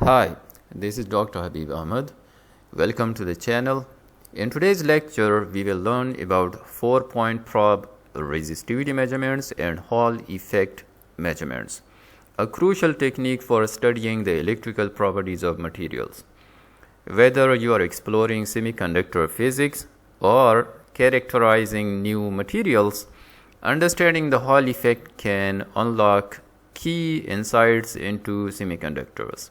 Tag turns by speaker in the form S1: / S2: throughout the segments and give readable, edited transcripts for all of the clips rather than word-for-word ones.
S1: Hi, this is Dr. Habib Ahmed. Welcome to the channel. In today's lecture, we will learn about 4-point probe resistivity measurements and Hall effect measurements, a crucial technique for studying the electrical properties of materials. Whether you are exploring semiconductor physics or characterizing new materials, understanding the Hall effect can unlock key insights into semiconductors.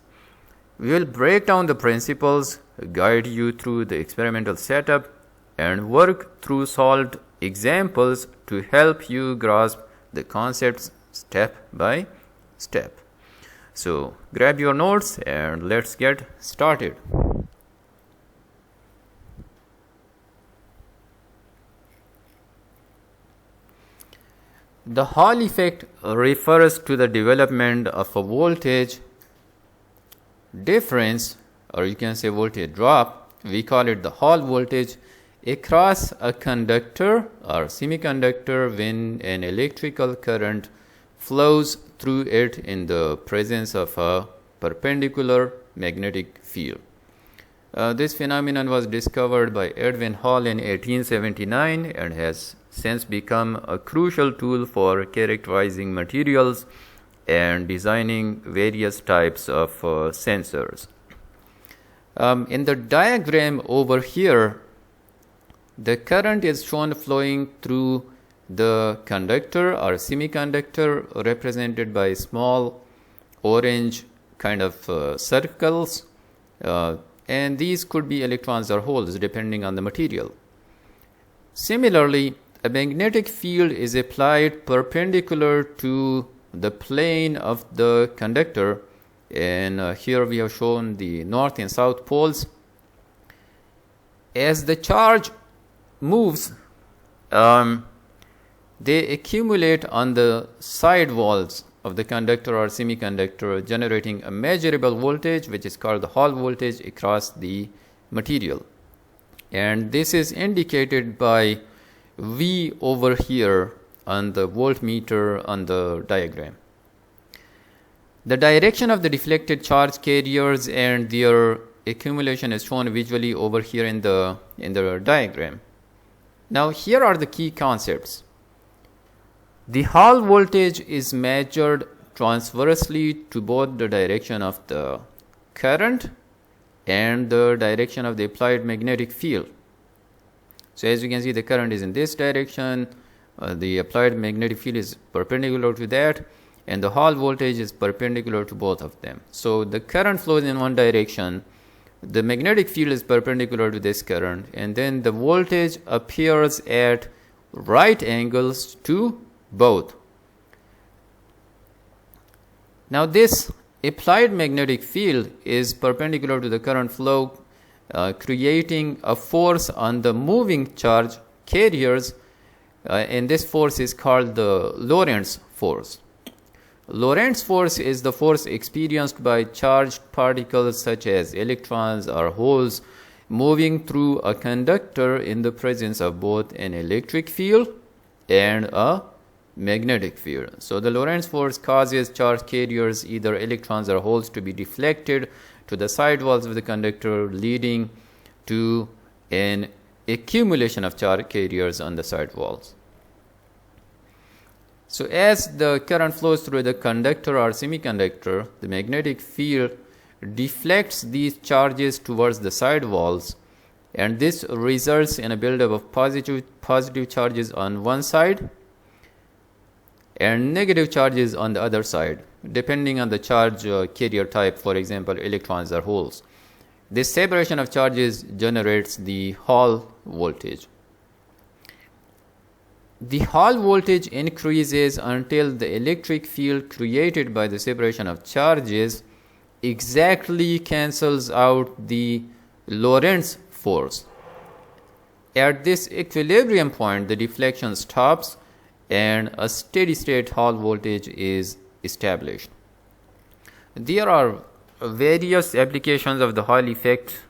S1: We will break down the principles, guide you through the experimental setup, and work through solved examples to help you grasp the concepts step by step. So, grab your notes and let's get started. The Hall effect refers to the development of a voltage difference, or you can say voltage drop. We call it the Hall voltage across a conductor or semiconductor when an electrical current flows through it in the presence of a perpendicular magnetic field. This phenomenon was discovered by Edwin Hall in 1879 and has since become a crucial tool for characterizing materials and designing various types of sensors. In the diagram over here, the current is shown flowing through the conductor or semiconductor represented by small orange kind of circles, and these could be electrons or holes depending on the material. Similarly, a magnetic field is applied perpendicular to the plane of the conductor, and here we have shown the north and south poles. As the charge moves, they accumulate on the side walls of the conductor or semiconductor, generating a measurable voltage which is called the Hall voltage across the material, and this is indicated by V over here on the voltmeter on the diagram. The direction of the deflected charge carriers and their accumulation is shown visually over here in the diagram. Now here are the key concepts. The Hall voltage is measured transversely to both the direction of the current and the direction of the applied magnetic field. So as you can see, the current is in this direction, the applied magnetic field is perpendicular to that, and the Hall voltage is perpendicular to both of them. So the current flows in one direction, the magnetic field is perpendicular to this current, and then the voltage appears at right angles to both. Now this applied magnetic field is perpendicular to the current flow, creating a force on the moving charge carriers, and this force is called the Lorentz force. Lorentz force is the force experienced by charged particles such as electrons or holes moving through a conductor in the presence of both an electric field and a magnetic field. So the Lorentz force causes charge carriers, either electrons or holes, to be deflected to the side walls of the conductor, leading to an accumulation of charge carriers on the side walls. So as the current flows through the conductor or semiconductor, the magnetic field deflects these charges towards the side walls, and this results in a buildup of positive charges on one side and negative charges on the other side, depending on the charge carrier type, for example, electrons or holes. This separation of charges generates the Hall voltage. The Hall voltage increases until the electric field created by the separation of charges exactly cancels out the Lorentz force. At this equilibrium point, the deflection stops and a steady state Hall voltage is established. There are various applications of the Hall effect.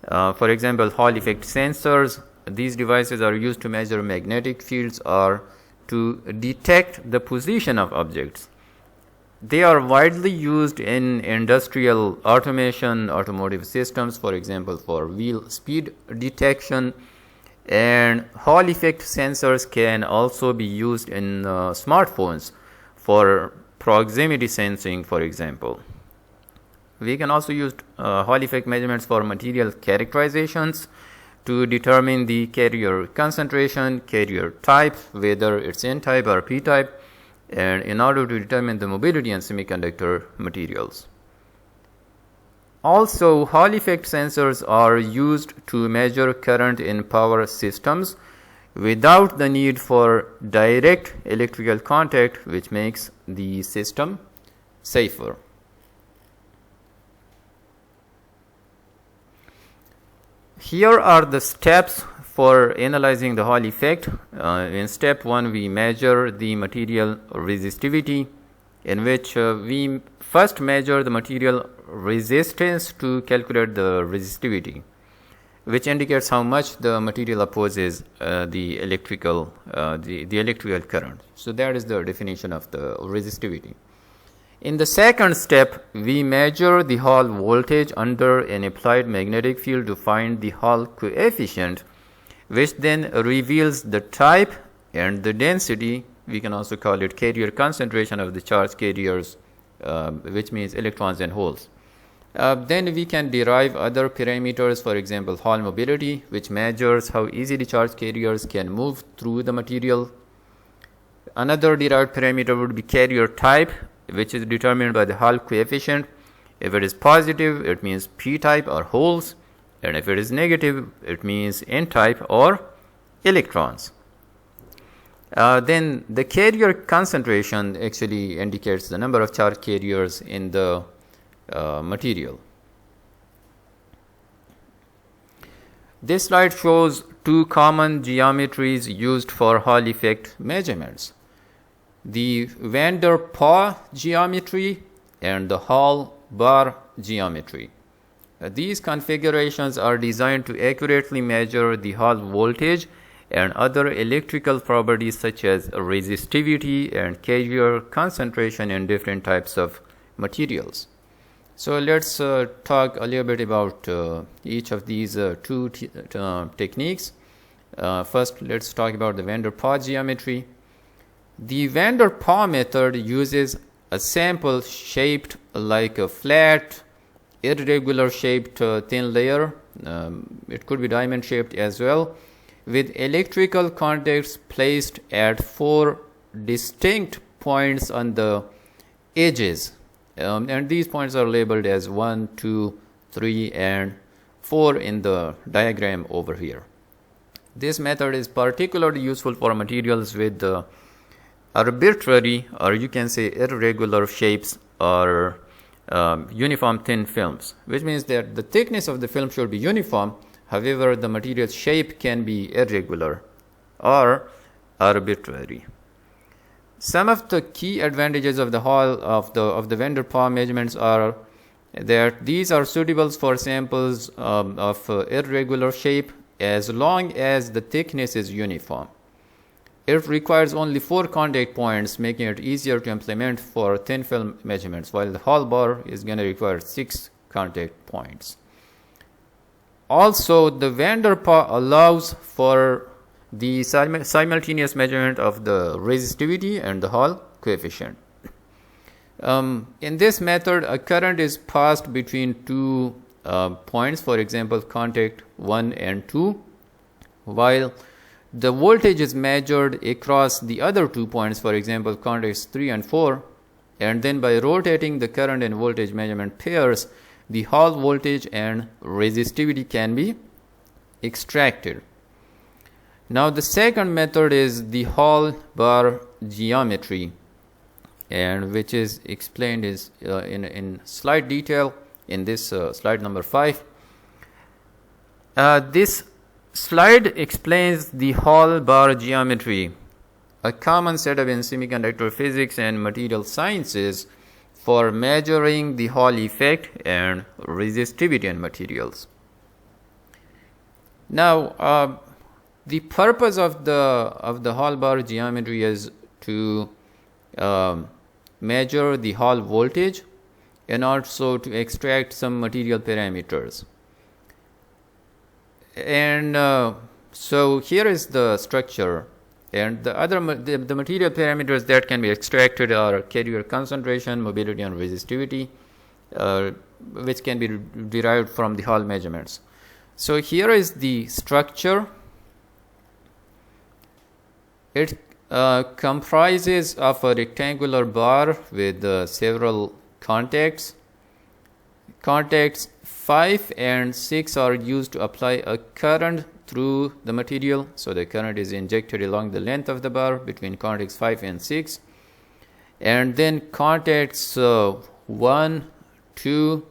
S1: For example, Hall effect sensors. These devices are used to measure magnetic fields or to detect the position of objects. They are widely used in industrial automation, automotive systems, for example, for wheel speed detection, and Hall effect sensors can also be used in smartphones for proximity sensing, for example. We can also use Hall effect measurements for material characterizations to determine the carrier concentration, carrier type, whether it's N-type or P-type, and in order to determine the mobility in semiconductor materials. Also, Hall effect sensors are used to measure current in power systems without the need for direct electrical contact, which makes the system safer. Here are the steps for analyzing the Hall effect. In step 1, we measure the material resistivity, in which we first measure the material resistance to calculate the resistivity, which indicates how much the material opposes the electrical current. So that is the definition of the resistivity. In the second step, we measure the Hall voltage under an applied magnetic field to find the Hall coefficient, which then reveals the type and the density. We can also call it carrier concentration of the charge carriers, which means electrons and holes. Then we can derive other parameters, for example, Hall mobility, which measures how easily charge carriers can move through the material. Another derived parameter would be carrier type, which is determined by the Hall coefficient. If it is positive, it means P-type or holes, and if it is negative, it means N-type or electrons. Then the carrier concentration actually indicates the number of charge carriers in the material. This slide shows two common geometries used for Hall effect measurements: the van der Pauw geometry and the Hall bar geometry. These configurations are designed to accurately measure the Hall voltage and other electrical properties such as resistivity and carrier concentration in different types of materials. So let's talk a little bit about each of these two techniques. First, let's talk about the van der Pauw geometry. The van der Pauw method uses a sample shaped like a flat, irregular shaped thin layer. It could be diamond shaped as well, with electrical contacts placed at 4 distinct points on the edges. And these points are labeled as 1, 2, 3, and 4 in the diagram over here. This method is particularly useful for materials with arbitrary, or you can say irregular shapes, or uniform thin films, which means that the thickness of the film should be uniform. However, the material shape can be irregular or arbitrary. Some of the key advantages of the Hall of the van der Pauw measurements are that these are suitable for samples of irregular shape as long as the thickness is uniform. It requires only 4 contact points, making it easier to implement for thin film measurements, while the Hall bar is going to require 6 contact points. Also, the van der Pauw allows for the simultaneous measurement of the resistivity and the Hall coefficient. In this method, a current is passed between 2 points, for example, contact 1 and 2, while the voltage is measured across the other 2 points, for example, contacts 3 and 4, and then by rotating the current and voltage measurement pairs, the Hall voltage and resistivity can be extracted. Now, the second method is the Hall bar geometry, and which is explained in slight detail in this slide number 5. This slide explains the Hall bar geometry, a common setup in semiconductor physics and material sciences for measuring the Hall effect and resistivity in materials. Now, the purpose of the Hall bar geometry is to measure the Hall voltage and also to extract some material parameters. And so here is the structure, and the other the material parameters that can be extracted are carrier concentration, mobility, and resistivity, which can be derived from the Hall measurements. So here is the structure. It comprises of a rectangular bar with several contacts. Contacts 5 and 6 are used to apply a current through the material. So the current is injected along the length of the bar between contacts 5 and 6. And then contacts 1, 2,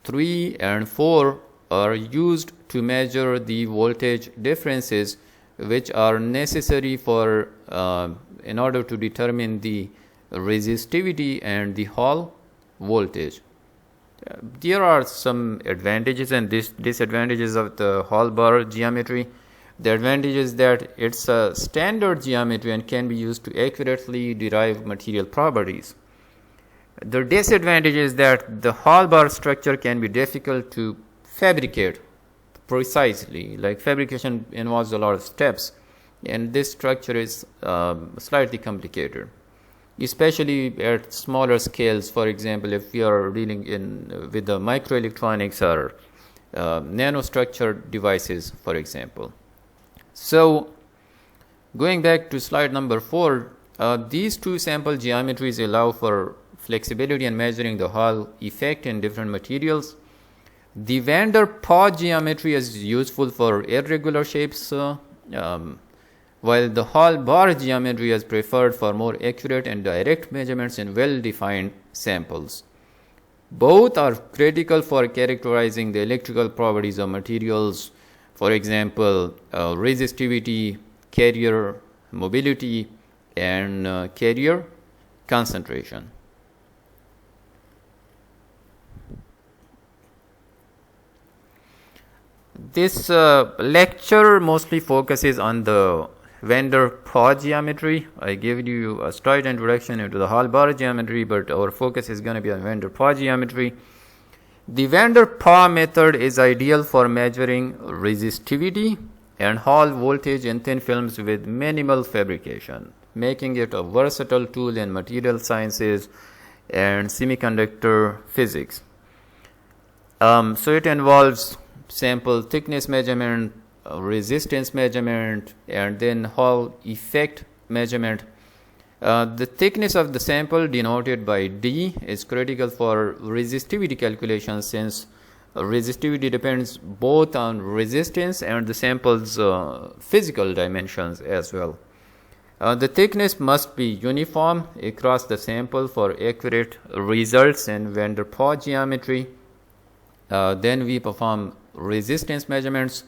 S1: 3, and 4 are used to measure the voltage differences which are necessary for in order to determine the resistivity and the Hall voltage. There are some advantages and disadvantages of the Hall bar geometry. The advantage is that it's a standard geometry and can be used to accurately derive material properties. The disadvantage is that the Hall bar structure can be difficult to fabricate precisely. Like fabrication involves a lot of steps, and this structure is slightly complicated, especially at smaller scales. For example, if we are dealing with the microelectronics or nanostructured devices, for example. So going back to slide number 4, these two sample geometries allow for flexibility in measuring the Hall effect in different materials. The van der Pauw geometry is useful for irregular shapes, while the Hall bar geometry is preferred for more accurate and direct measurements in well-defined samples. Both are critical for characterizing the electrical properties of materials, for example, resistivity, carrier mobility, and carrier concentration. This lecture mostly focuses on the van der Pauw geometry. I gave you a slight introduction into the Hall bar geometry, but our focus is going to be on van der Pauw geometry. The van der Pauw method is ideal for measuring resistivity and Hall voltage in thin films with minimal fabrication, making it a versatile tool in material sciences and semiconductor physics. So it involves sample thickness measurement, resistance measurement, and then Hall effect measurement. The thickness of the sample, denoted by D, is critical for resistivity calculations, since resistivity depends both on resistance and the sample's physical dimensions as well. The thickness must be uniform across the sample for accurate results in van der Pauw geometry. Then we perform resistance measurements,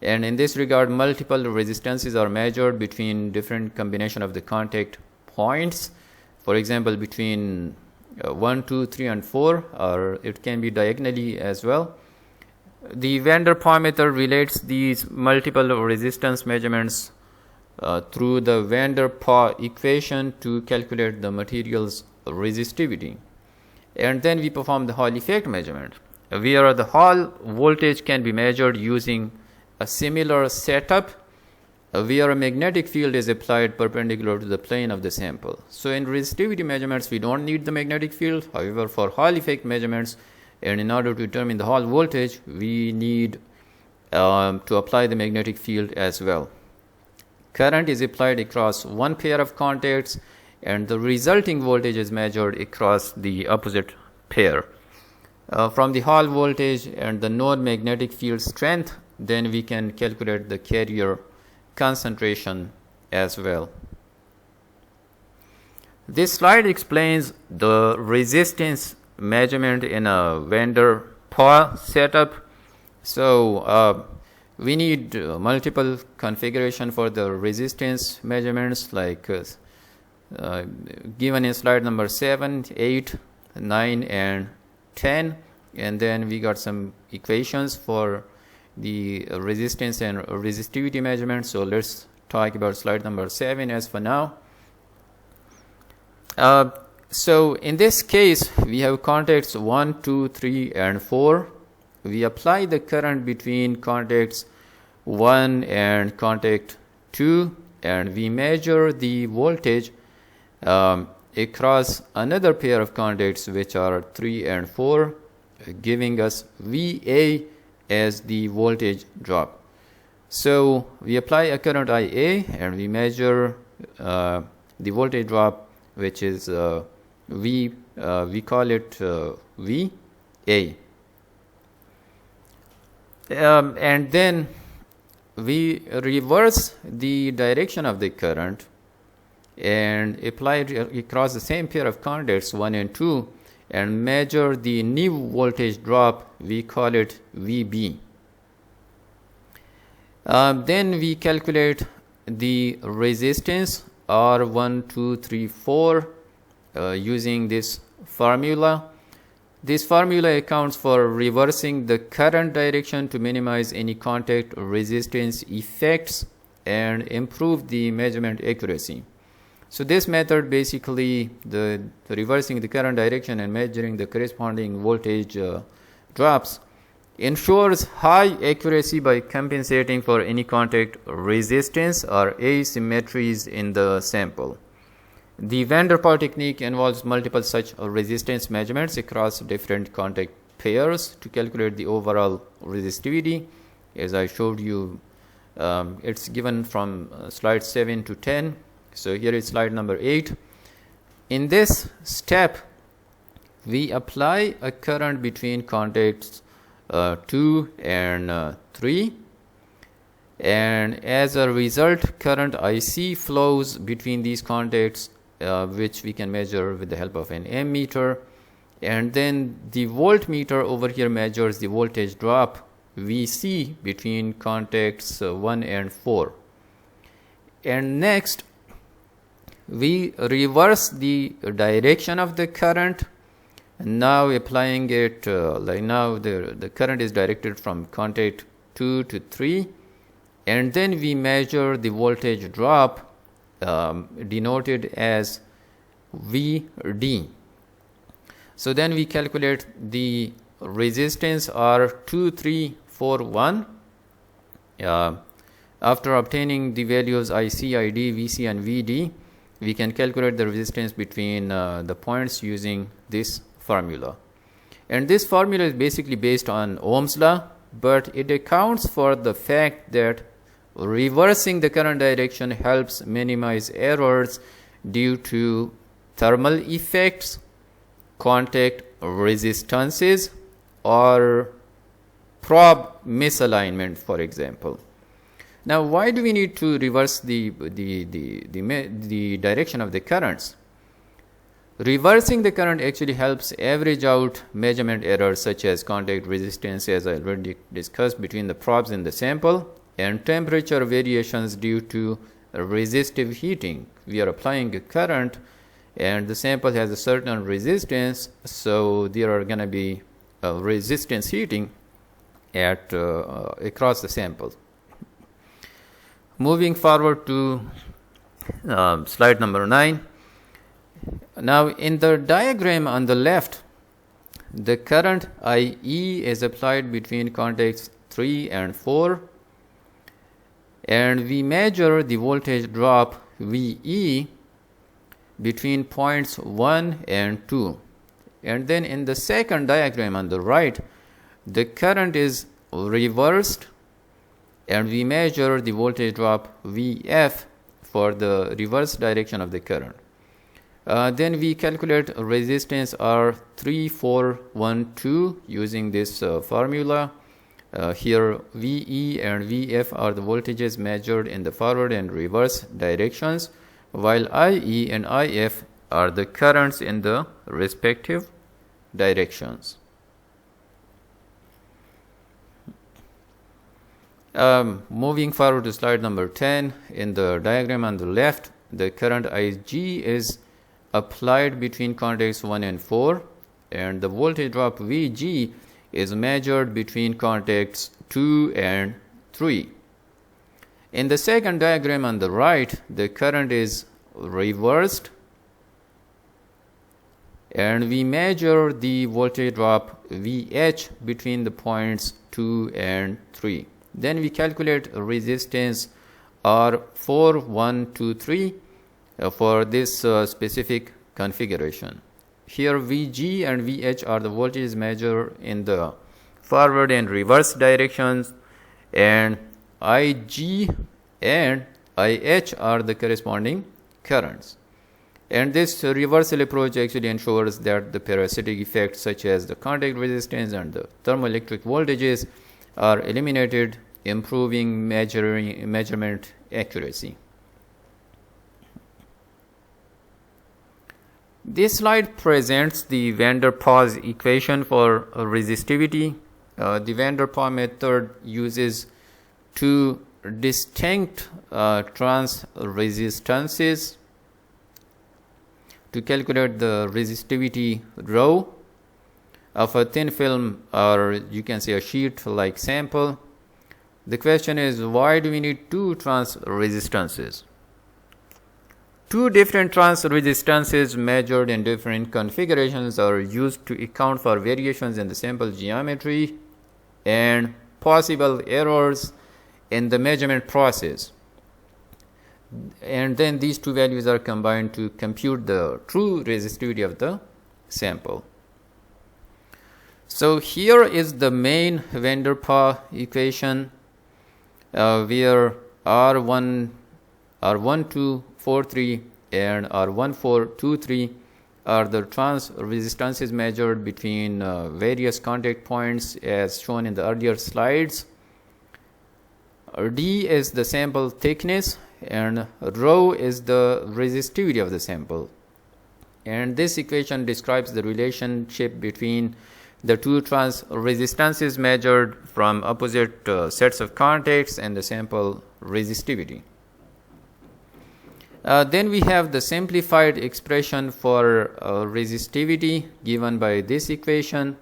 S1: and in this regard multiple resistances are measured between different combination of the contact points, for example between 1, 2, 3, and 4, or it can be diagonally as well. The van der Pauw method relates these multiple resistance measurements through the van der Pauw equation to calculate the material's resistivity, and then we perform the Hall effect measurement, where the Hall voltage can be measured using a similar setup where a magnetic field is applied perpendicular to the plane of the sample. So in resistivity measurements we don't need the magnetic field. However, for Hall effect measurements, and in order to determine the Hall voltage, we need to apply the magnetic field as well. Current is applied across one pair of contacts, and the resulting voltage is measured across the opposite pair. From the Hall voltage and the known magnetic field strength, then we can calculate the carrier concentration as well. This slide explains the resistance measurement in a van der Pauw setup. So we need multiple configuration for the resistance measurements, like given in slide number 7, 8, 9, and 10, and then we got some equations for the resistance and resistivity measurement. So let's talk about slide number 7 as for now. So in this case, we have contacts 1, 2, 3, and 4. We apply the current between contacts 1 and contact 2, and we measure the voltage across another pair of contacts, which are 3 and 4, giving us VA as the voltage drop. So we apply a current IA and we measure the voltage drop, which is we call it VA. And then we reverse the direction of the current and apply it across the same pair of contacts 1 and 2 and measure the new voltage drop. We call it VB. Then we calculate the resistance R1, 2, 3, 4 using this formula. This formula accounts for reversing the current direction to minimize any contact resistance effects and improve the measurement accuracy. So this method, basically the reversing the current direction and measuring the corresponding voltage drops, ensures high accuracy by compensating for any contact resistance or asymmetries in the sample. The Van der Pauw technique involves multiple such resistance measurements across different contact pairs to calculate the overall resistivity. As I showed you, it's given from slide 7 to 10. So here is slide number 8. In this step, we apply a current between contacts 2 and 3. And as a result, current IC flows between these contacts, which we can measure with the help of an ammeter. And then the voltmeter over here measures the voltage drop VC between contacts 1 and 4. And next, we reverse the direction of the current. Now applying it, like now the current is directed from contact 2 to 3. And then we measure the voltage drop denoted as VD. So then we calculate the resistance R2341. After obtaining the values IC, ID, VC, and VD, we can calculate the resistance between the points using this formula. And this formula is basically based on Ohm's law, but it accounts for the fact that reversing the current direction helps minimize errors due to thermal effects, contact resistances, or probe misalignment, for example. Now, why do we need to reverse the direction of the currents? Reversing the current actually helps average out measurement errors such as contact resistance, as I already discussed, between the probes in the sample, and temperature variations due to resistive heating. We are applying a current and the sample has a certain resistance, so there are going to be resistance heating at across the sample. Moving forward to slide number 9. Now in the diagram on the left, the current IE is applied between contacts 3 and 4, and we measure the voltage drop VE between points 1 and 2. And then in the second diagram on the right, the current is reversed and we measure the voltage drop VF for the reverse direction of the current. Then we calculate resistance R3412 using this formula. Here VE and VF are the voltages measured in the forward and reverse directions, while IE and IF are the currents in the respective directions. Moving forward to slide number 10, in the diagram on the left, the current IG is applied between contacts 1 and 4, and the voltage drop VG is measured between contacts 2 and 3. In the second diagram on the right, the current is reversed and we measure the voltage drop VH between the points 2 and 3. Then we calculate resistance R4123 for this specific configuration. Here VG and VH are the voltages measured in the forward and reverse directions, and IG and IH are the corresponding currents. And this reversal approach actually ensures that the parasitic effects such as the contact resistance and the thermoelectric voltages are eliminated, improving measurement accuracy. This slide presents the van der Pauw's equation for resistivity. The van der Pauw method uses two distinct trans resistances to calculate the resistivity rho of a thin film, or you can say a sheet like sample. The question is, why do we need two trans resistances? Two different trans resistances measured in different configurations are used to account for variations in the sample geometry and possible errors in the measurement process. And then these two values are combined to compute the true resistivity of the sample. So here is the main van der Pauw equation, where R1243 and R1423 are the trans resistances measured between various contact points as shown in the earlier slides. D is the sample thickness and rho is the resistivity of the sample. And this equation describes the relationship between the two trans resistances measured from opposite sets of contacts and the sample resistivity. Then we have the simplified expression for resistivity given by this equation.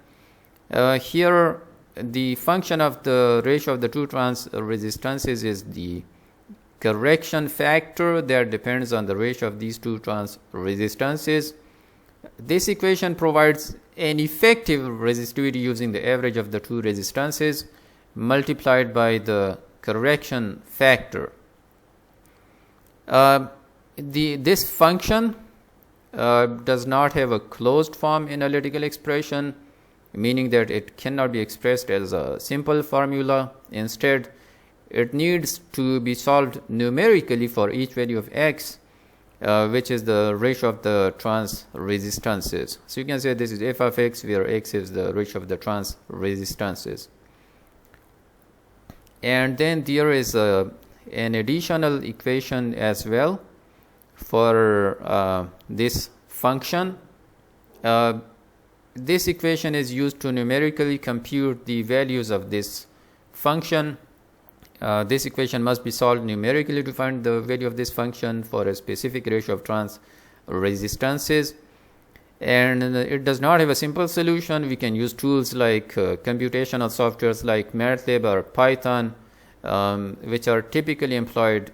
S1: Here the function of the ratio of the two trans resistances is the correction factor that depends on the ratio of these two trans resistances. This equation provides an effective resistivity using the average of the two resistances multiplied by the correction factor. This function does not have a closed form analytical expression, meaning that it cannot be expressed as a simple formula. Instead, it needs to be solved numerically for each value of x, which is the ratio of the trans resistances. So you can say this is f of x, where x is the ratio of the trans resistances. And then there is an additional equation as well for this function. This equation is used to numerically compute the values of this function. This equation must be solved numerically to find the value of this function for a specific ratio of trans resistances. And it does not have a simple solution. We can use tools like computational softwares like MATLAB or Python, which are typically employed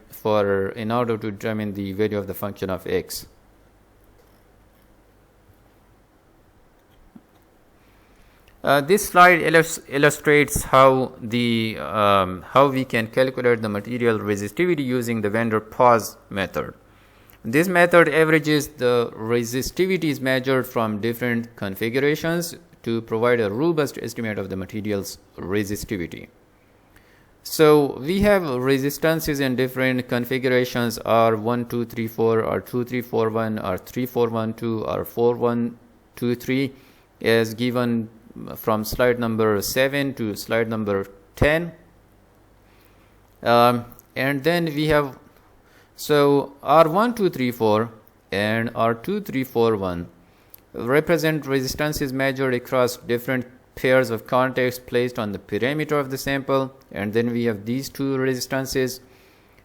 S1: in order to determine the value of the function of x. This slide illustrates how we can calculate the material resistivity using the van der Pauw's method. This method averages the resistivities measured from different configurations to provide a robust estimate of the material's resistivity. So we have resistances in different configurations, R1234 or 2341 or 3412 or 4123, as given from slide number 7 to slide number 10. And then we have, so R1234 and R2341 represent resistances measured across different pairs of contacts placed on the perimeter of the sample. And then we have these two resistances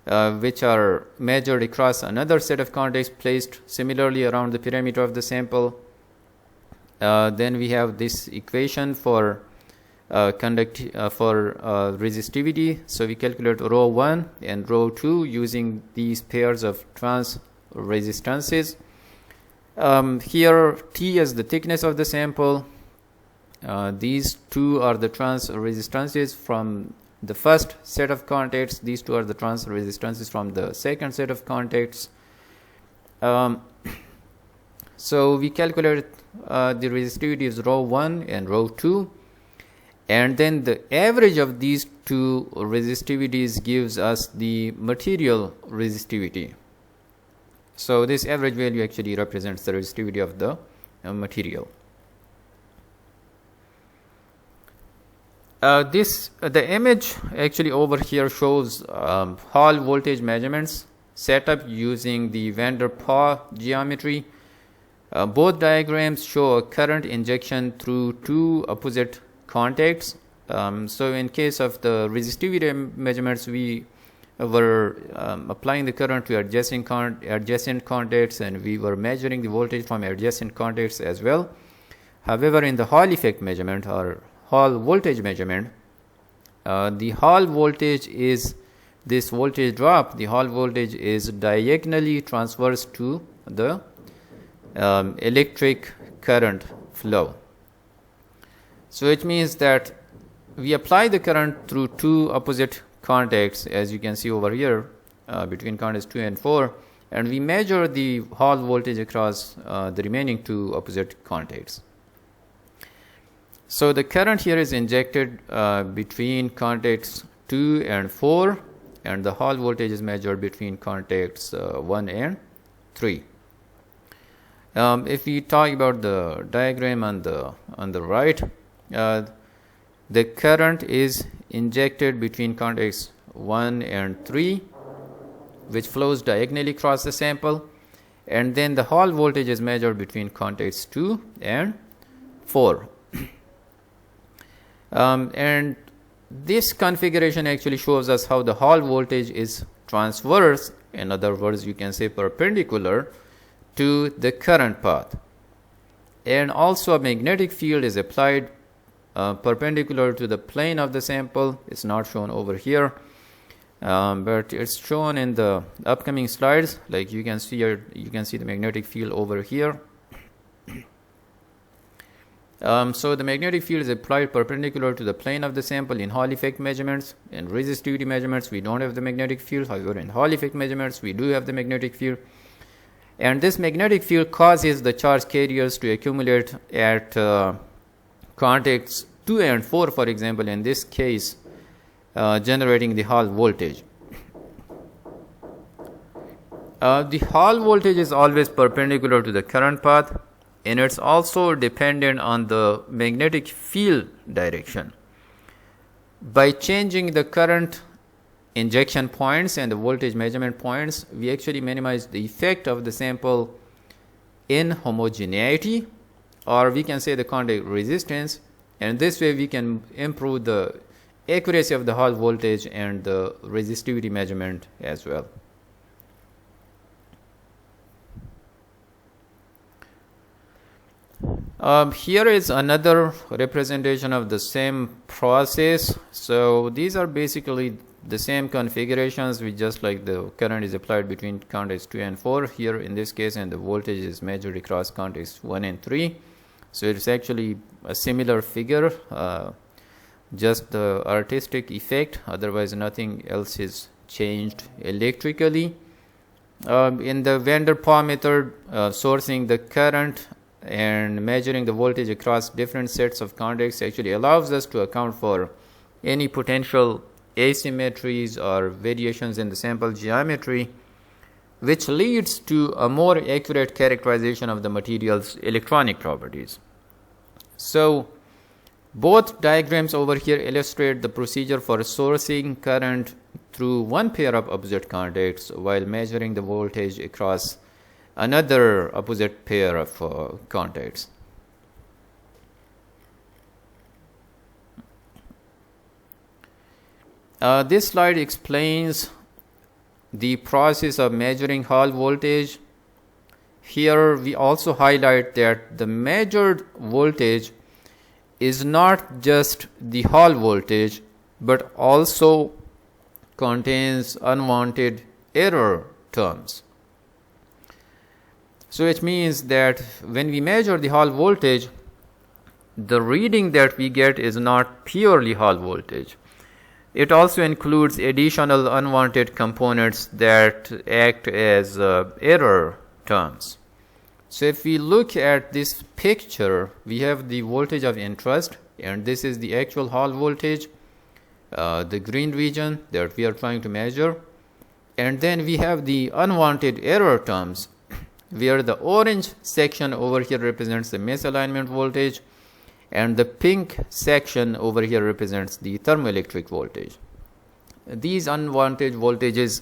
S1: which are measured across another set of contacts placed similarly around the perimeter of the sample. Then we have this equation for resistivity. So we calculate rho 1 and rho 2 using these pairs of trans resistances. Here T is the thickness of the sample. These two are the trans resistances from the first set of contacts. These two are the trans resistances from the second set of contacts. So we calculate the resistivity is rho 1 and rho 2, and then the average of these two resistivities gives us the material resistivity. So this average value actually represents the resistivity of the material. The image actually over here shows Hall voltage measurements set up using the van der Pauw geometry. Both diagrams show a current injection through two opposite contacts. So in case of the resistivity measurements, we were applying the current to adjacent contacts, and we were measuring the voltage from adjacent contacts as well. However, in the Hall effect measurement or Hall voltage measurement, the Hall voltage is this voltage drop. The Hall voltage is diagonally transverse to the electric current flow. So it means that we apply the current through two opposite contacts, as you can see over here, between contacts 2 and 4, and we measure the Hall voltage across the remaining two opposite contacts. So the current here is injected between contacts 2 and 4, and the Hall voltage is measured between contacts 1 and 3. If we talk about the diagram on the right, the current is injected between contacts 1 and 3, which flows diagonally across the sample, and then the Hall voltage is measured between contacts 2 and 4. And this configuration actually shows us how the Hall voltage is transverse, in other words you can say perpendicular to the current path, and also a magnetic field is applied perpendicular to the plane of the sample. It's not shown over here, but it's shown in the upcoming slides. Like you can see the magnetic field over here. So the magnetic field is applied perpendicular to the plane of the sample in Hall effect measurements. In resistivity measurements, we don't have the magnetic field. However, in Hall effect measurements, we do have the magnetic field. And this magnetic field causes the charge carriers to accumulate at contacts 2 and 4, for example, in this case, generating the Hall voltage. The Hall voltage is always perpendicular to the current path, and it's also dependent on the magnetic field direction. By changing the current injection points and the voltage measurement points, we actually minimize the effect of the sample in homogeneity, or we can say the contact resistance, and this way we can improve the accuracy of the Hall voltage and the resistivity measurement as well. Here is another representation of the same process. So these are basically the same configurations, with just like the current is applied between contacts 2 and 4 here in this case, and the voltage is measured across contacts 1 and 3. So it's actually a similar figure, just the artistic effect, otherwise nothing else is changed electrically. In the van der Pauw method, sourcing the current and measuring the voltage across different sets of contacts actually allows us to account for any potential asymmetries or variations in the sample geometry, which leads to a more accurate characterization of the material's electronic properties. So both diagrams over here illustrate the procedure for sourcing current through one pair of opposite contacts while measuring the voltage across another opposite pair of contacts. This slide explains the process of measuring Hall voltage. Here we also highlight that the measured voltage is not just the Hall voltage, but also contains unwanted error terms. So it means that when we measure the Hall voltage, the reading that we get is not purely Hall voltage. It also includes additional unwanted components that act as error terms. So if we look at this picture, we have the voltage of interest, and this is the actual Hall voltage, the green region that we are trying to measure. And then we have the unwanted error terms, where the orange section over here represents the misalignment voltage, and the pink section over here represents the thermoelectric voltage. These unwanted voltages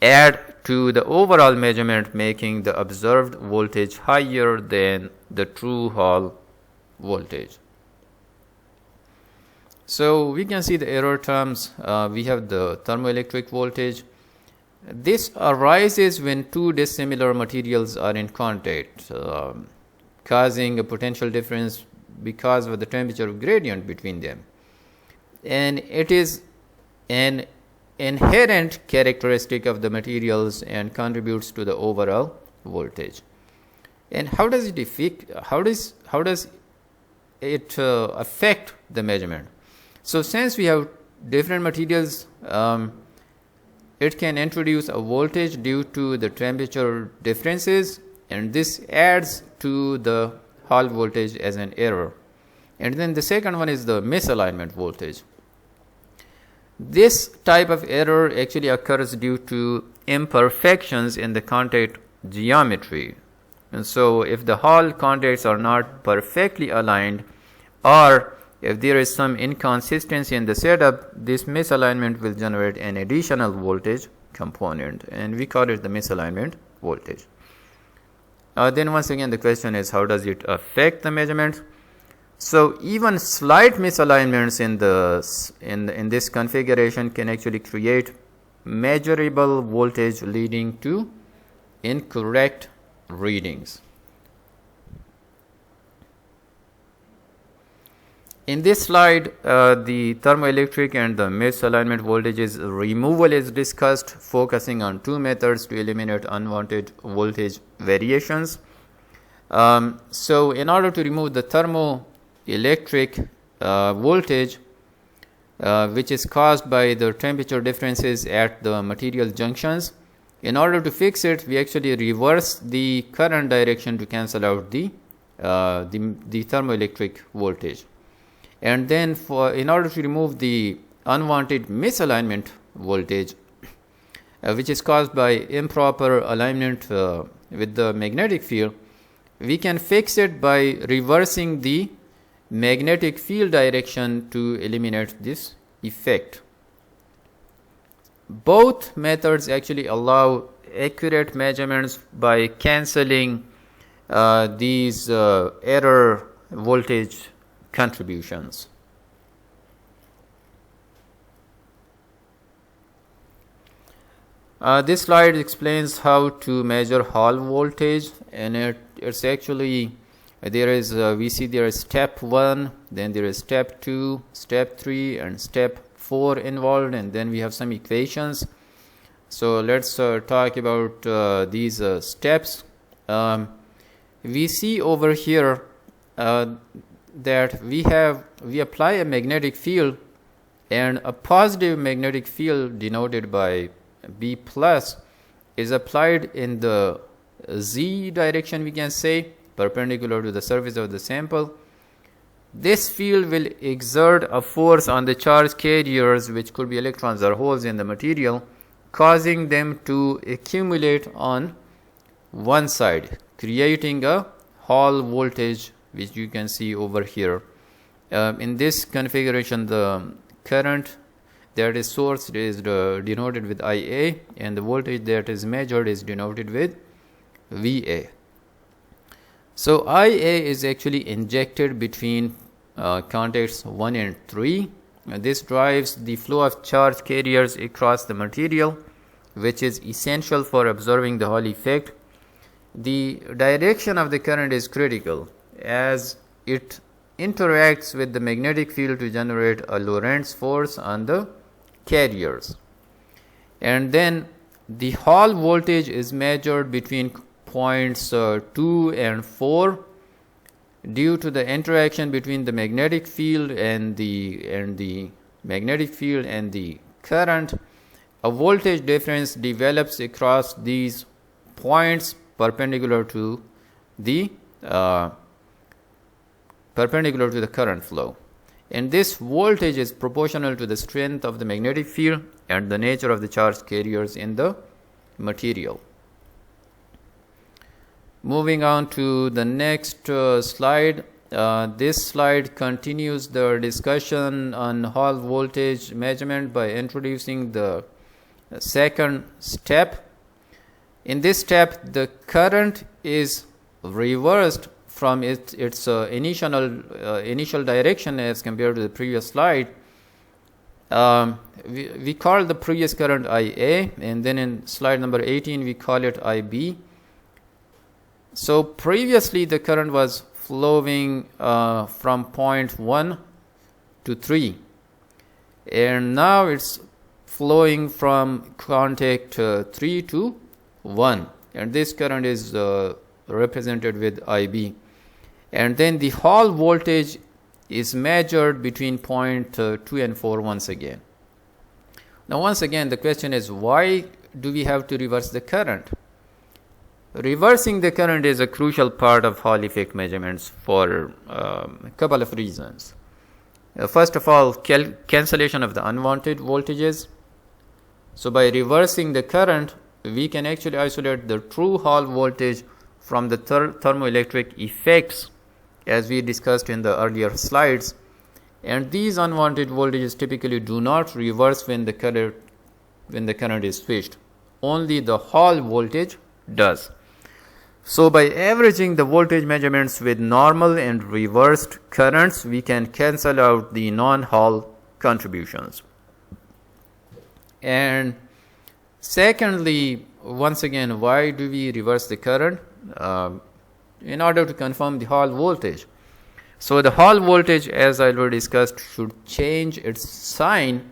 S1: add to the overall measurement, making the observed voltage higher than the true Hall voltage. So we can see the error terms. We have the thermoelectric voltage. This arises when two dissimilar materials are in contact, causing a potential difference because of the temperature gradient between them. And it is an inherent characteristic of the materials and contributes to the overall voltage. And how does it affect the measurement? So since we have different materials, it can introduce a voltage due to the temperature differences, and this adds to the Hall voltage as an error. And then the second one is the misalignment voltage. This type of error actually occurs due to imperfections in the contact geometry. And so if the Hall contacts are not perfectly aligned, or if there is some inconsistency in the setup, this misalignment will generate an additional voltage component, and we call it the misalignment voltage. Then once again the question is, how does it affect the measurement? So even slight misalignments in this configuration can actually create measurable voltage, leading to incorrect readings. In this slide, the thermoelectric and the misalignment voltages removal is discussed, focusing on two methods to eliminate unwanted voltage variations. So in order to remove the thermoelectric voltage, which is caused by the temperature differences at the material junctions, in order to fix it, we actually reverse the current direction to cancel out the thermoelectric voltage. And then in order to remove the unwanted misalignment voltage, which is caused by improper alignment with the magnetic field, we can fix it by reversing the magnetic field direction to eliminate this effect. Both methods actually allow accurate measurements by cancelling these error voltage contributions. This slide explains how to measure Hall voltage, and it's actually we see there is step 1, then there is step 2, step 3, and step 4 involved, and then we have some equations. So let's talk about these steps. We see over here that we apply a magnetic field, and a positive magnetic field denoted by B plus is applied in the Z direction, we can say, perpendicular to the surface of the sample. This field will exert a force on the charge carriers, which could be electrons or holes in the material, causing them to accumulate on one side, creating a Hall voltage, which you can see over here. In this configuration, the current that is sourced is denoted with IA, and the voltage that is measured is denoted with VA. So IA is actually injected between contacts 1 and 3. This drives the flow of charge carriers across the material, which is essential for observing the Hall effect. The direction of the current is critical, as it interacts with the magnetic field to generate a Lorentz force on the carriers. And then the Hall voltage is measured between points 2 and 4, due to the interaction between the magnetic field and the current, a voltage difference develops across these points perpendicular to the current flow. And this voltage is proportional to the strength of the magnetic field and the nature of the charge carriers in the material. Moving on to the next slide. This slide continues the discussion on Hall voltage measurement by introducing the second step. In this step, the current is reversed from its initial direction as compared to the previous slide. We call the previous current IA, and then in slide number 18 we call it IB. So previously the current was flowing from point 1 to 3, and now it's flowing from contact 3 to 1, and this current is represented with IB. And then the Hall voltage is measured between point 2 and 4 once again. Now once again the question is, why do we have to reverse the current? Reversing the current is a crucial part of Hall effect measurements for a couple of reasons. First of all, cancellation of the unwanted voltages. So by reversing the current, we can actually isolate the true Hall voltage from the thermoelectric effects, as we discussed in the earlier slides. And these unwanted voltages typically do not reverse when the current is switched. Only the Hall voltage does. So by averaging the voltage measurements with normal and reversed currents, we can cancel out the non-Hall contributions. And secondly, once again, why do we reverse the current? In order to confirm the Hall voltage. So the Hall voltage, as I already discussed, should change its sign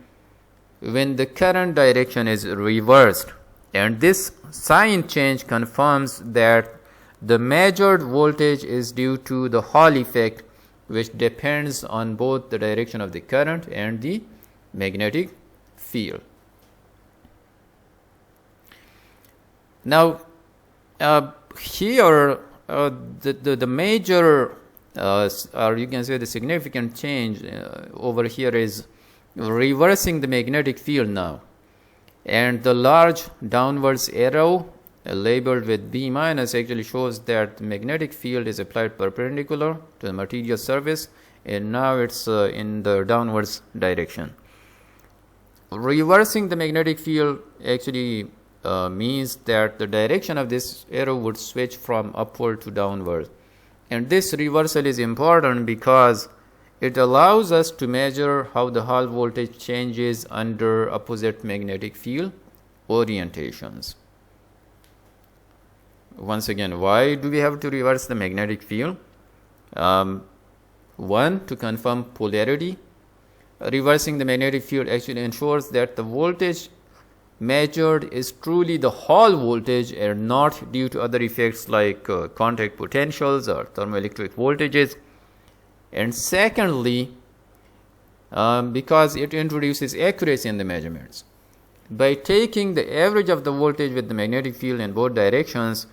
S1: when the current direction is reversed. And this sign change confirms that the measured voltage is due to the Hall effect, which depends on both the direction of the current and the magnetic field. Now, here the major, or you can say the significant change over here is reversing the magnetic field now. And the large downwards arrow labeled with B minus actually shows that the magnetic field is applied perpendicular to the material surface, and now it's in the downwards direction. Reversing the magnetic field actually means that the direction of this arrow would switch from upward to downward. And this reversal is important because it allows us to measure how the Hall voltage changes under opposite magnetic field orientations. Once again, why do we have to reverse the magnetic field? One, to confirm polarity. Reversing the magnetic field actually ensures that the voltage measured is truly the Hall voltage and not due to other effects like contact potentials or thermoelectric voltages. And secondly, because it introduces accuracy in the measurements. By taking the average of the voltage with the magnetic field in both directions,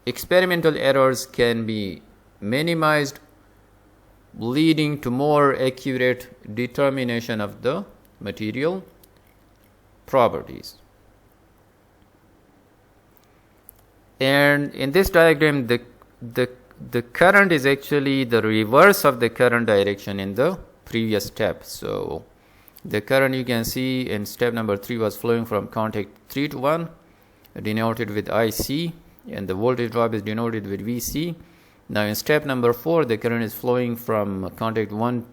S1: experimental errors can be minimized, leading to more accurate determination of the material properties. And in this diagram, the current is actually the reverse of the current direction in the previous step. So the current, you can see in step number 3, was flowing from contact 3 to 1, denoted with IC, and the voltage drop is denoted with VC. Now in step number 4, the current is flowing from contact 1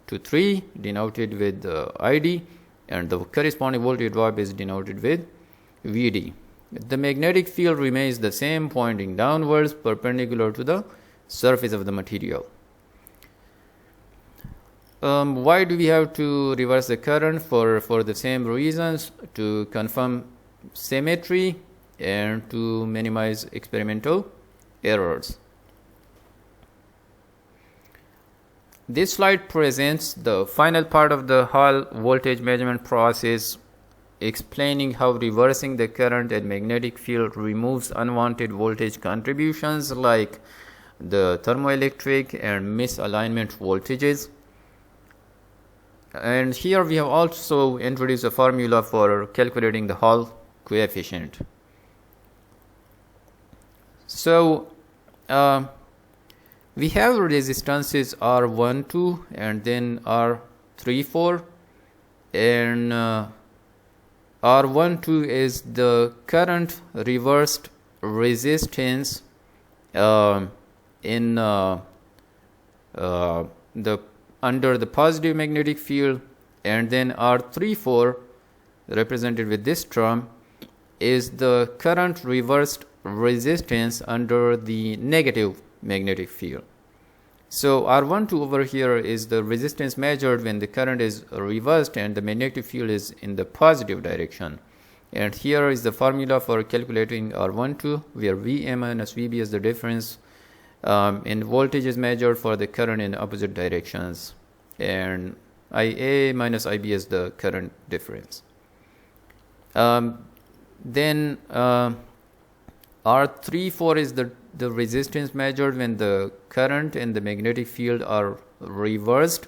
S1: to 3, denoted with ID, and the corresponding voltage drop is denoted with VD. The magnetic field remains the same, pointing downwards perpendicular to the surface of the material. Why do we have to reverse the current? For the same reasons, to confirm symmetry and to minimize experimental errors. This slide presents the final part of the Hall voltage measurement process, explaining how reversing the current and magnetic field removes unwanted voltage contributions like the thermoelectric and misalignment voltages. And here we have also introduced a formula for calculating the Hall coefficient. So we have resistances R12 and then R34, and R12 is the current reversed resistance in under the positive magnetic field, and then R34, represented with this term, is the current reversed resistance under the negative magnetic field. So R12 over here is the resistance measured when the current is reversed and the magnetic field is in the positive direction. And here is the formula for calculating R12, where Vm minus Vb is the difference in voltage is measured for the current in opposite directions, and Ia minus Ib is the current difference. Then R34 is the resistance measured when the current and the magnetic field are reversed,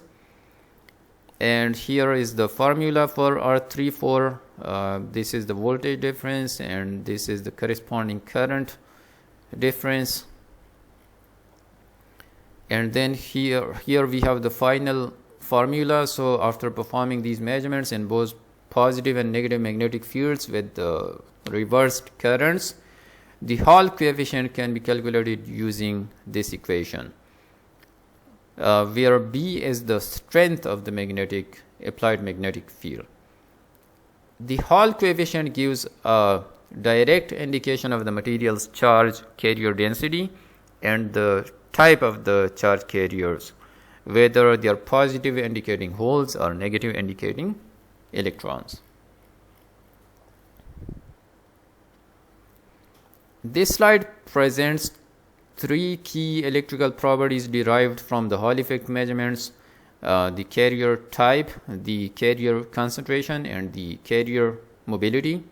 S1: and here is the formula for R34. This is the voltage difference and this is the corresponding current difference. And then here we have the final formula. So after performing these measurements in both positive and negative magnetic fields with the reversed currents, the Hall coefficient can be calculated using this equation, where B is the strength of the applied magnetic field. The Hall coefficient gives a direct indication of the material's charge carrier density and the type of the charge carriers, whether they are positive indicating holes or negative indicating electrons. This slide presents three key electrical properties derived from the Hall effect measurements: the carrier type, the carrier concentration, and the carrier mobility.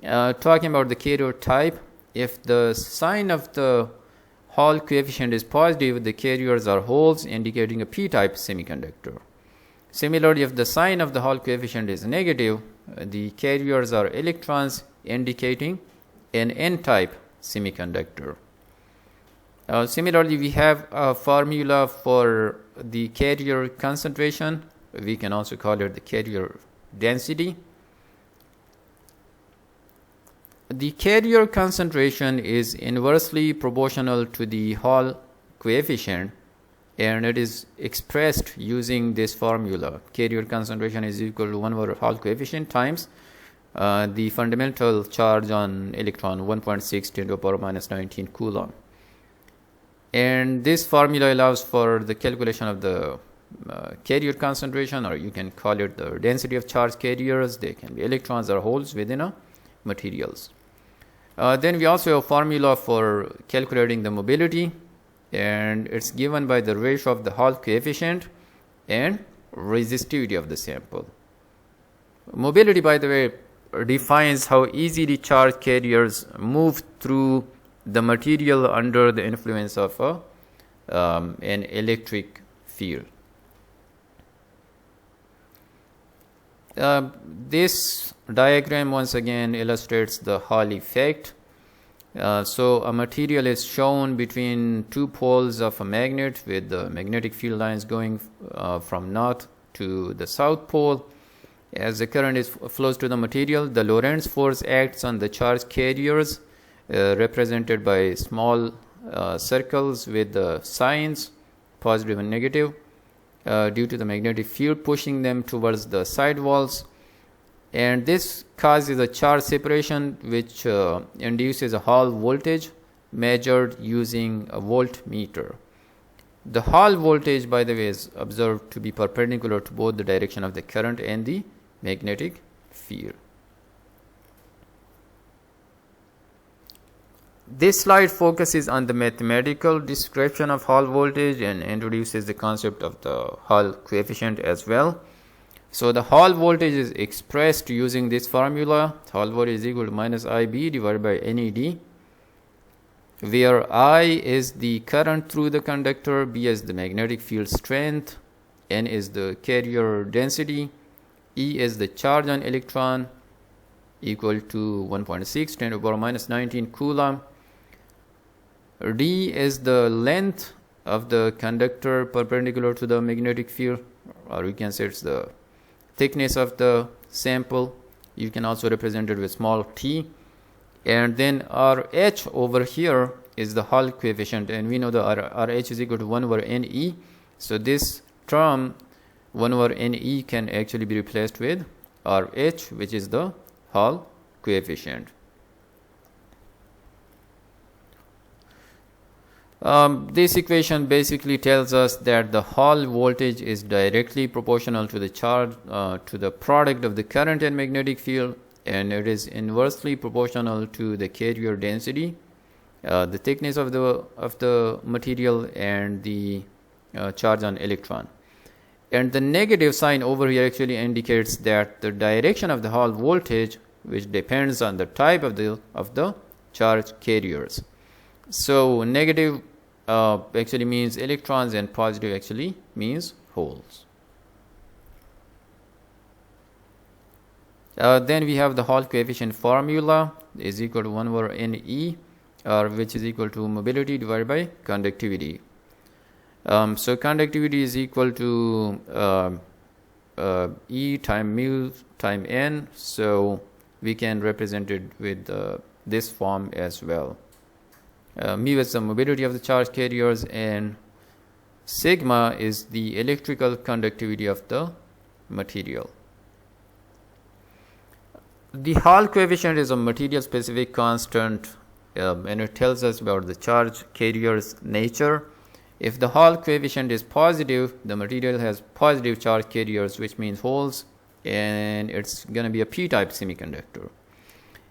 S1: Talking about the carrier type, if the sign of the Hall coefficient is positive, the carriers are holes indicating a p-type semiconductor. Similarly, if the sign of the Hall coefficient is negative, the carriers are electrons indicating an n-type semiconductor. Similarly, we have a formula for the carrier concentration. We can also call it the carrier density. The carrier concentration is inversely proportional to the Hall coefficient, and it is expressed using this formula. Carrier concentration is equal to 1 over Hall coefficient times the fundamental charge on electron, 1.6 10 to the power minus 19 coulomb. And this formula allows for the calculation of the carrier concentration, or you can call it the density of charge carriers. They can be electrons or holes within a materials. Then we also have a formula for calculating the mobility, and it's given by the ratio of the Hall coefficient and resistivity of the sample. Mobility, by the way, defines how easily charge carriers move through the material under the influence of an electric field. This diagram once again illustrates the Hall effect. So a material is shown between two poles of a magnet with the magnetic field lines going from north to the south pole. As the current flows to the material, the Lorentz force acts on the charge carriers represented by small circles with the signs positive and negative due to the magnetic field pushing them towards the side walls, and this causes a charge separation which induces a Hall voltage measured using a voltmeter. The Hall voltage, by the way, is observed to be perpendicular to both the direction of the current and the magnetic field. This slide focuses on the mathematical description of Hall voltage and introduces the concept of the Hall coefficient as well. So the Hall voltage is expressed using this formula. Hall voltage is equal to minus IB divided by NED, where I is the current through the conductor, B is the magnetic field strength, N is the carrier density, E is the charge on electron, equal to 1.6 10 to the power minus 19 coulomb. D is the length of the conductor perpendicular to the magnetic field, or we can say it's the thickness of the sample. You can also represent it with small t. And then RH over here is the Hall coefficient, and we know the RH is equal to 1 over NE. So this term 1 over NE can actually be replaced with RH, which is the Hall coefficient. This equation basically tells us that the Hall voltage is directly proportional to the charge, to the product of the current and magnetic field, and it is inversely proportional to the carrier density, the thickness of the material, and the charge on electron. And the negative sign over here actually indicates that the direction of the Hall voltage, which depends on the type of the charge carriers. So negative actually means electrons, and positive actually means holes. Then we have the Hall coefficient formula is equal to 1 over NE, which is equal to mobility divided by conductivity. So conductivity is equal to E times mu times N, so we can represent it with this form as well. Mu is the mobility of the charge carriers, and sigma is the electrical conductivity of the material. The Hall coefficient is a material specific constant, and it tells us about the charge carrier's nature. If the Hall coefficient is positive, the material has positive charge carriers, which means holes, and it's going to be a p-type semiconductor.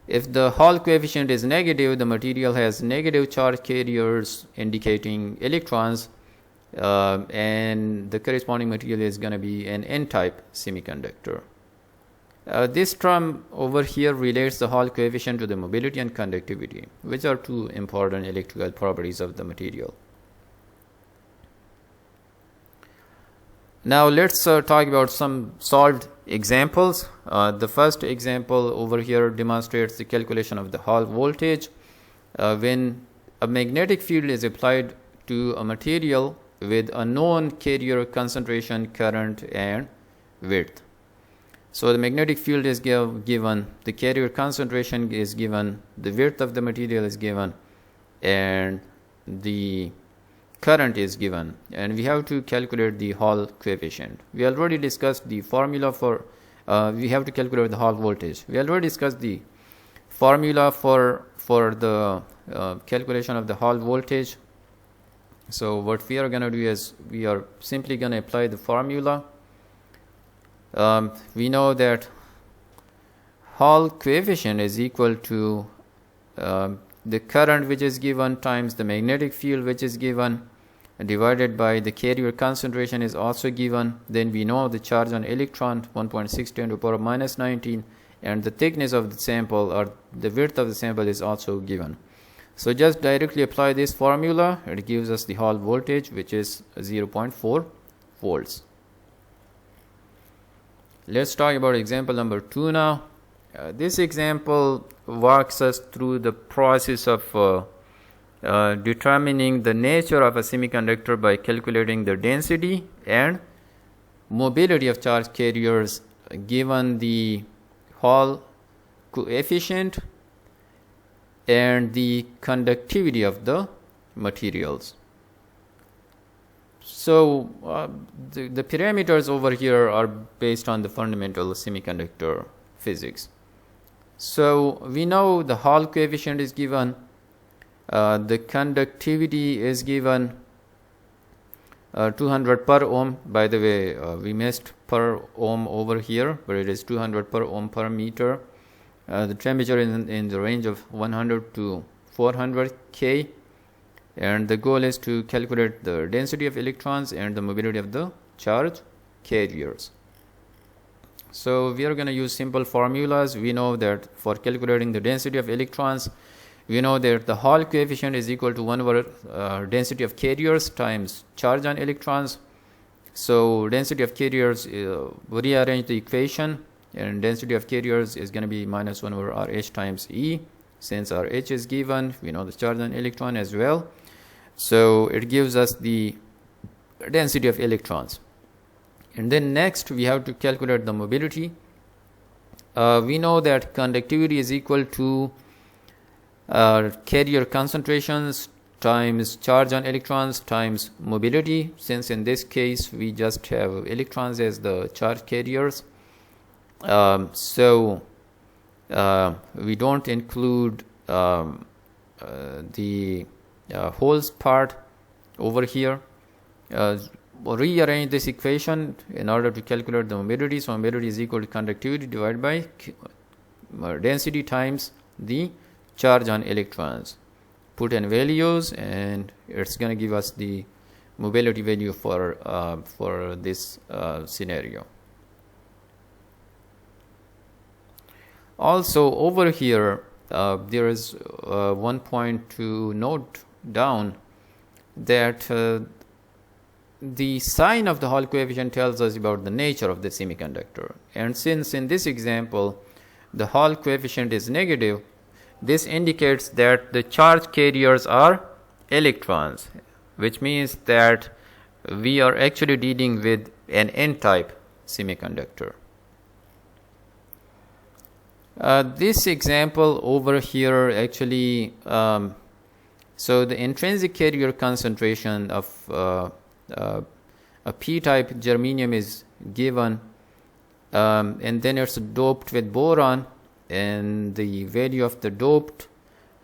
S1: If the Hall coefficient is negative, the material has negative charge carriers indicating electrons, and the corresponding material is going to be an n-type semiconductor. This term over here relates the Hall coefficient to the mobility and conductivity, which are two important electrical properties of the material. Now let's talk about some solved examples. The first example over here demonstrates the calculation of the Hall voltage when a magnetic field is applied to a material with a known carrier concentration, current, and width. So the magnetic field is given, the carrier concentration is given, the width of the material is given, and the current is given, and we have to calculate the Hall coefficient. We already discussed the formula for we have to calculate the Hall voltage. We already discussed the formula for the calculation of the Hall voltage. So what we are going to do is we are simply going to apply the formula. We know that Hall coefficient is equal to the current which is given times the magnetic field which is given, divided by the carrier concentration is also given. Then we know the charge on electron 1.6 10 to the power minus 19, and the thickness of the sample or the width of the sample is also given. So just directly apply this formula. It gives us the Hall voltage, which is 0.4 volts. Let's talk about example number 2 now. This example walks us through the process of determining the nature of a semiconductor by calculating the density and mobility of charge carriers given the Hall coefficient and the conductivity of the materials. So the parameters over here are based on the fundamental semiconductor physics. So we know the Hall coefficient is given, the conductivity is given 200 per ohm. By the way, we missed per ohm over here, but it is 200 per ohm per meter. The temperature is in the range of 100 to 400K, and the goal is to calculate the density of electrons and the mobility of the charge carriers. So we are going to use simple formulas. We know that for calculating the density of electrons, we know that the Hall coefficient is equal to 1 over density of carriers times charge on electrons. So density of carriers, rearrange the equation, and density of carriers is going to be minus 1 over RH times E. Since RH is given, we know the charge on electron as well. So it gives us the density of electrons. And then next we have to calculate the mobility. We know that conductivity is equal to carrier concentrations times charge on electrons times mobility. Since in this case we just have electrons as the charge carriers, so we don't include the holes part over here. Rearrange this equation in order to calculate the mobility. So mobility is equal to conductivity divided by density times the charge on electrons. Put in values and it's going to give us the mobility value for this scenario. Also over here there is one point to note down, that the sign of the Hall coefficient tells us about the nature of the semiconductor. And since in this example the Hall coefficient is negative, this indicates that the charge carriers are electrons, which means that we are actually dealing with an n-type semiconductor. This example over here actually, so the intrinsic carrier concentration of a p-type germanium is given, and then it's doped with boron, and the value of the doped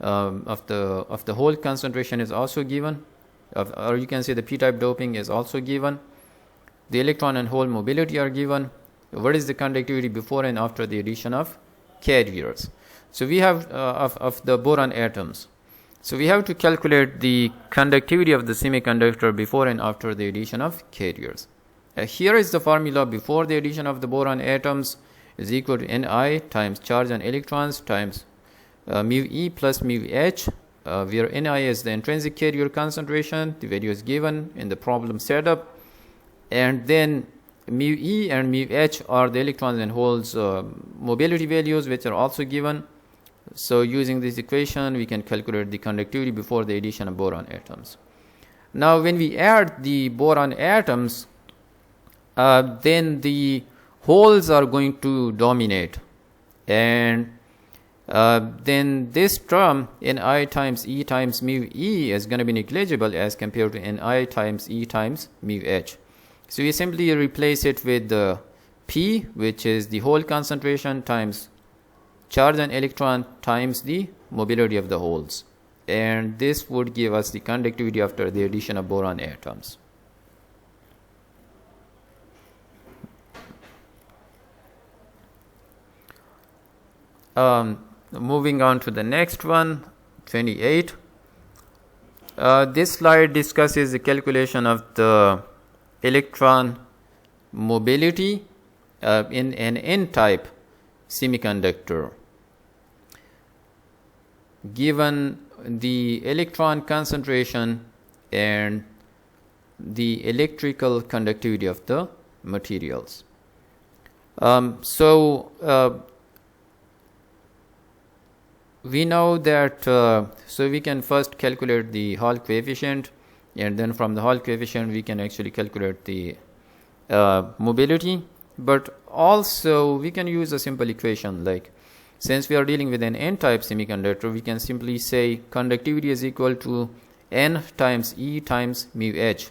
S1: of the hole concentration is also given, or you can say the p-type doping is also given. The electron and hole mobility are given. What is the conductivity before and after the addition of carriers? So we have of the boron atoms. So we have to calculate the conductivity of the semiconductor before and after the addition of carriers. Here is the formula before the addition of the boron atoms is equal to Ni times charge on electrons times mu E plus mu H, where Ni is the intrinsic carrier concentration. The value is given in the problem setup, and then mu E and mu H are the electrons and holes mobility values, which are also given. So using this equation we can calculate the conductivity before the addition of boron atoms. Now when we add the boron atoms, then the holes are going to dominate, and then this term Ni times E times mu E is going to be negligible as compared to Ni times E times mu H. So we simply replace it with the P, which is the hole concentration, times charge on electron times the mobility of the holes, and this would give us the conductivity after the addition of boron atoms. Moving on to the next one, 28. This slide discusses the calculation of the electron mobility in an n-type semiconductor. Given the electron concentration and the electrical conductivity of the materials. We know that, so we can first calculate the Hall coefficient, and then from the Hall coefficient we can actually calculate the mobility, but also we can use a simple equation, like since we are dealing with an n-type semiconductor, we can simply say conductivity is equal to n times E times mu H,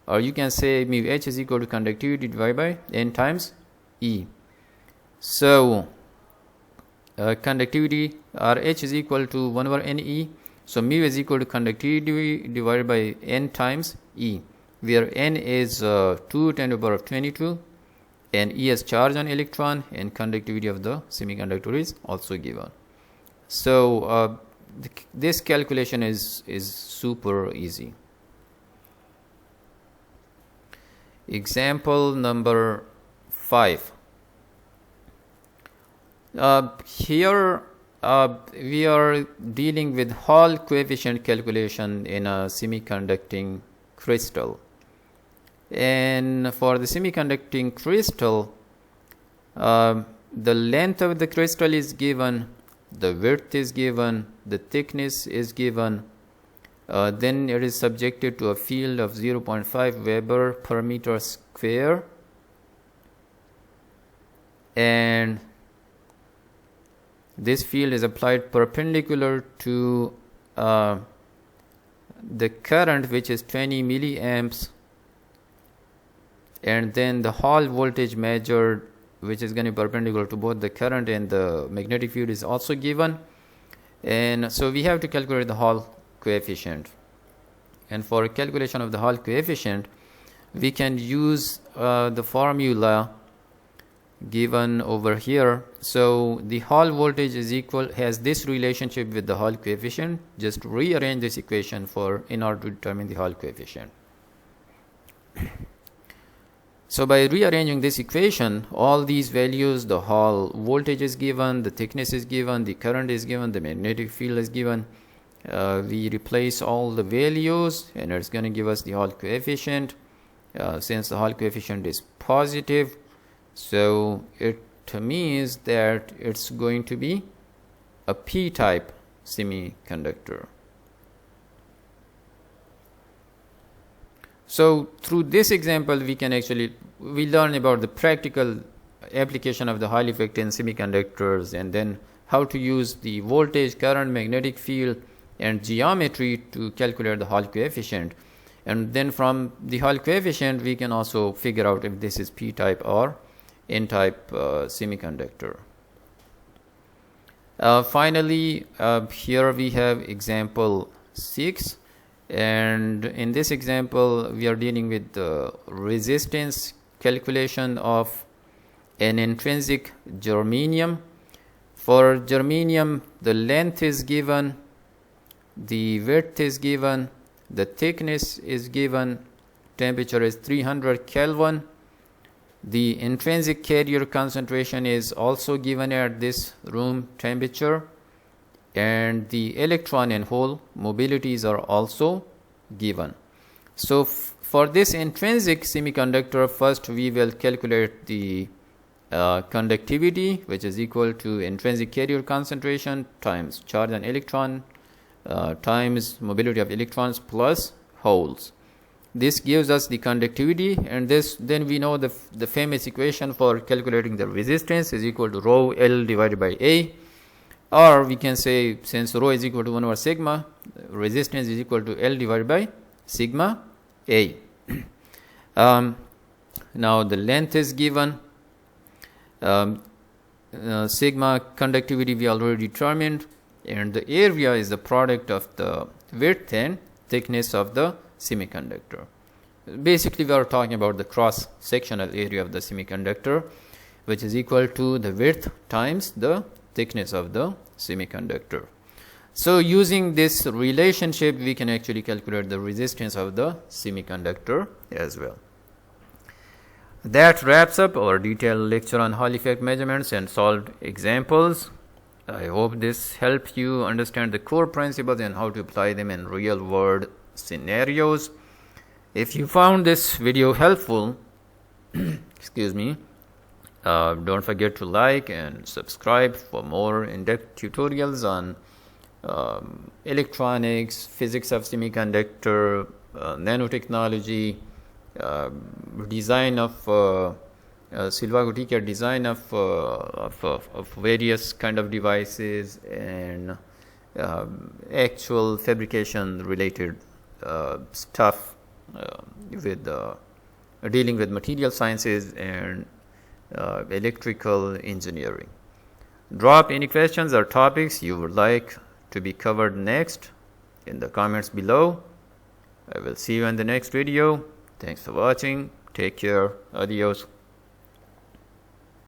S1: or you can say mu H is equal to conductivity divided by n times E. So conductivity RH is equal to 1 over Ne, so mu is equal to conductivity divided by n times E, where n is 2 × 10⁻22, and E is charge on electron, and conductivity of the semiconductor is also given. So this calculation is super easy. Example number 5. Here we are dealing with Hall coefficient calculation in a semiconducting crystal. And for the semiconducting crystal, the length of the crystal is given, the width is given, the thickness is given. Then it is subjected to a field of 0.5 Weber per meter square, and this field is applied perpendicular to the current, which is 20 milliamps, and then the Hall voltage measured, which is going to be perpendicular to both the current and the magnetic field, is also given. And so we have to calculate the Hall coefficient. And for calculation of the Hall coefficient, we can use the formula given over here. So the Hall voltage is equal, has this relationship with the Hall coefficient. Just rearrange this equation in order to determine the Hall coefficient. So by rearranging this equation, all these values, the Hall voltage is given, the thickness is given, the current is given, the magnetic field is given. We replace all the values and it's going to give us the Hall coefficient. Since the Hall coefficient is positive, so it means that it's going to be a p-type semiconductor. So through this example, we learn about the practical application of the Hall effect in semiconductors, and then how to use the voltage, current, magnetic field, and geometry to calculate the Hall coefficient. And then from the Hall coefficient, we can also figure out if this is p-type or n-type semiconductor. Finally, here we have example 6. And in this example, we are dealing with the resistance calculation of an intrinsic germanium. For germanium, the length is given, the width is given, the thickness is given, temperature is 300 Kelvin. The intrinsic carrier concentration is also given at this room temperature, and the electron and hole mobilities are also given. So for this intrinsic semiconductor, first we will calculate the conductivity, which is equal to intrinsic carrier concentration times charge on electron times mobility of electrons plus holes. This gives us the conductivity, and then we know the famous equation for calculating the resistance is equal to rho L divided by A. Or we can say, since rho is equal to 1 over sigma, resistance is equal to L divided by sigma A. Now the length is given. Sigma conductivity we already determined, and the area is the product of the width and thickness of the semiconductor. Basically, we are talking about the cross-sectional area of the semiconductor, which is equal to the width times the thickness of the semiconductor. So using this relationship, we can actually calculate the resistance of the semiconductor as well. That wraps up our detailed lecture on Hall effect measurements and solved examples. I hope this helped you understand the core principles and how to apply them in real world scenarios. If you found this video helpful, excuse me, don't forget to like and subscribe for more in-depth tutorials on electronics, physics of semiconductor, nanotechnology, design of Silvago TCAD design of various kind of devices, and actual fabrication related stuff with dealing with material sciences and electrical engineering. Drop any questions or topics you would like to be covered next in the comments below. I will see you in the next video. Thanks for watching. Take care. Adios.